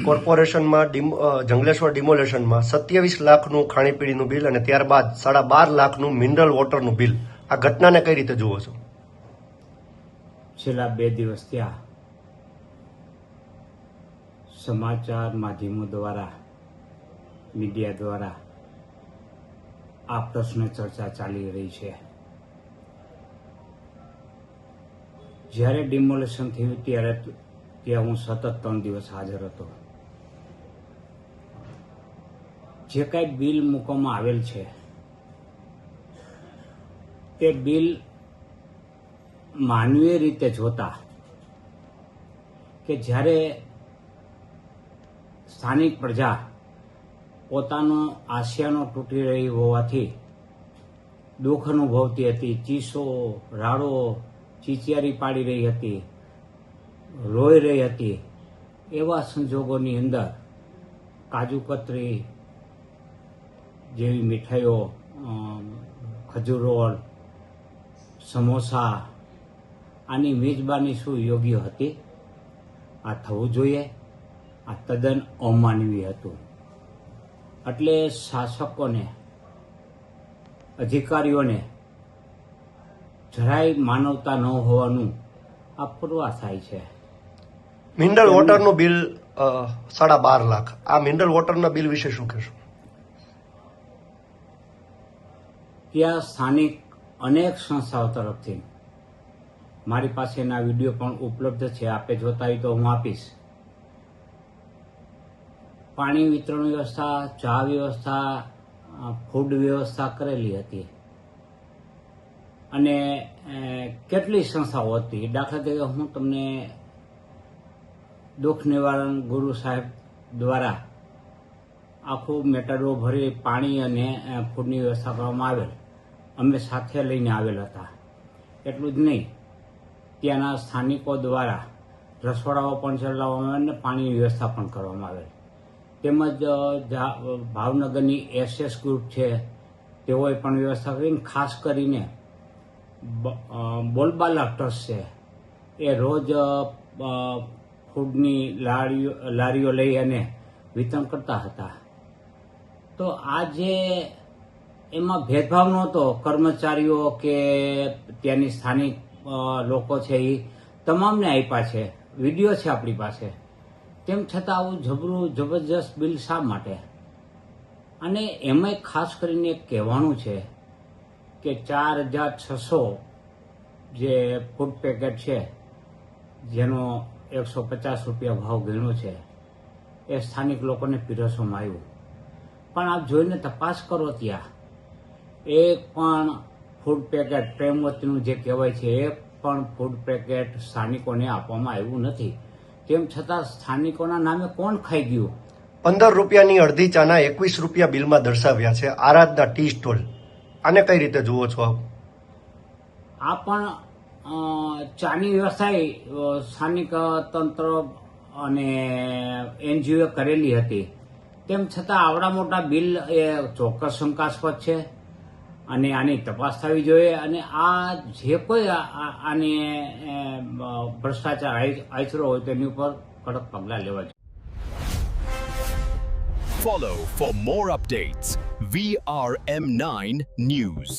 કોર્પોરેશનમાં જંગલેશ્વર ડિમોલેશનમાં 27 લાખનું ખાણીપીણીનું બિલ અને ત્યારબાદ 12.5 લાખનું મિનરલ વોટરનું બિલ. આ ઘટનાને કઈ રીતે જુઓ છો? છેલ્લા 2 દિવસ ત્યાં સમાચાર માધ્યમો દ્વારા, મીડિયા દ્વારા આ પ્રશ્ન ચર્ચા ચાલી રહી છે. જ્યારે ડિમોલેશન થયું ત્યારે ત્યાં હું સતત 3 દિવસ હાજર હતો. જે કાંઈ બિલ મૂકવામાં આવેલ છે તે બિલ માનવીય રીતે જોતા કે જ્યારે સ્થાનિક પ્રજા પોતાનો આશિયાનો તૂટી રહી હોવાથી દુઃખ અનુભવતી હતી, ચીસો, રાડો, ચીચિયારી પાડી રહી હતી, રોઈ રહી હતી, એવા સંજોગોની અંદર કાજુ કતરી જેવી મીઠાઈઓ, ખજૂર રોલ, સમોસા, આની મેજબાની શું યોગ્ય હતી? આ થવું જોઈએ? આ તદ્દન અમાનવીય હતું. એટલે શાસકોને, અધિકારીઓને જરાય માનવતા ન હોવાનું આ પુરવાર થાય છે. મિનરલ વોટરનું બિલ 12.5 લાખ. આ મિનરલ વોટરના બિલ વિશે શું કહેશો? ત્યાં સ્થાનિક અનેક સંસ્થાઓ તરફથી મારી પાસે એના વિડીયો પણ ઉપલબ્ધ છે. આપે જોતા હોય તો હું આપીશ. પાણી વિતરણ વ્યવસ્થા, ચા વ્યવસ્થા, ફૂડ વ્યવસ્થા કરેલી હતી. અને કેટલી સંસ્થાઓ હતી. દાખલા તરીકે હું તમને દુઃખ નિવારણ ગુરુ સાહેબ દ્વારા આખું મેટાડો ભરી પાણી અને ફૂડની વ્યવસ્થા કરવામાં આવેલ. અમે સાથે લઈને આવેલ હતા. એટલું જ નહીં, ત્યાંના સ્થાનિકો દ્વારા રસોડાઓ પણ ચલાવવામાં આવે અને પાણીની વ્યવસ્થા પણ કરવામાં આવે. તેમજ ભાવનગરની SS ગ્રુપ છે, તેઓએ પણ વ્યવસ્થા કરીને, ખાસ કરીને બોલબાલા ટ્રસ્ટ છે, એ રોજ ફૂડની લારીઓ લઈ અને વિતરણ કરતા હતા. તો આ જે એમાં ભેદભાવ નહોતો, કર્મચારીઓ કે ત્યાંની સ્થાનિક લોકો છે એ તમામને આપ્યા છે. વિડીયો છે આપણી પાસે. તેમ છતાં આવું જબરું જબરજસ્ત બિલ શા માટે? અને એમાંય ખાસ કરીને કહેવાનું છે કે 4,600 જે ફૂડ પેકેટ છે, જેનો 150 રૂપિયા ભાવ ગણ્યો છે, એ સ્થાનિક લોકોને પીરસવામાં આવ્યું. પણ આપ જોઈને તપાસ કરો, ત્યાં એક પણ ફૂડ પેકેટ, પ્રેમવતીનું જે કહેવાય છે, એક પણ ફૂડ પેકેટ સ્થાનિકોને આપવામાં આવ્યું નથી. તેમ છતાં સ્થાનિકોના નામે કોણ ખાઈ ગયું? 15 રૂપિયાની અડધી ચાના 21 રૂપિયા બિલમાં દર્શાવ્યા છે. આરાધના ટી સ્ટોલ. આને કઈ રીતે જુઓ છો આપ? આ પણ ચાની વ્યવસાય સ્થાનિક તંત્ર અને NGOએ કરેલી હતી. તેમ છતાં આવડા મોટા બિલ એ ચોક્કસ શંકાસ્પદ છે અને આની તપાસ થવી જોઈએ. અને આ જે કોઈ આને ભ્રષ્ટાચાર આચરો હોય તેની ઉપર કડક પગલાં લેવા જોઈએ. Follow for more updates. VRM9 News.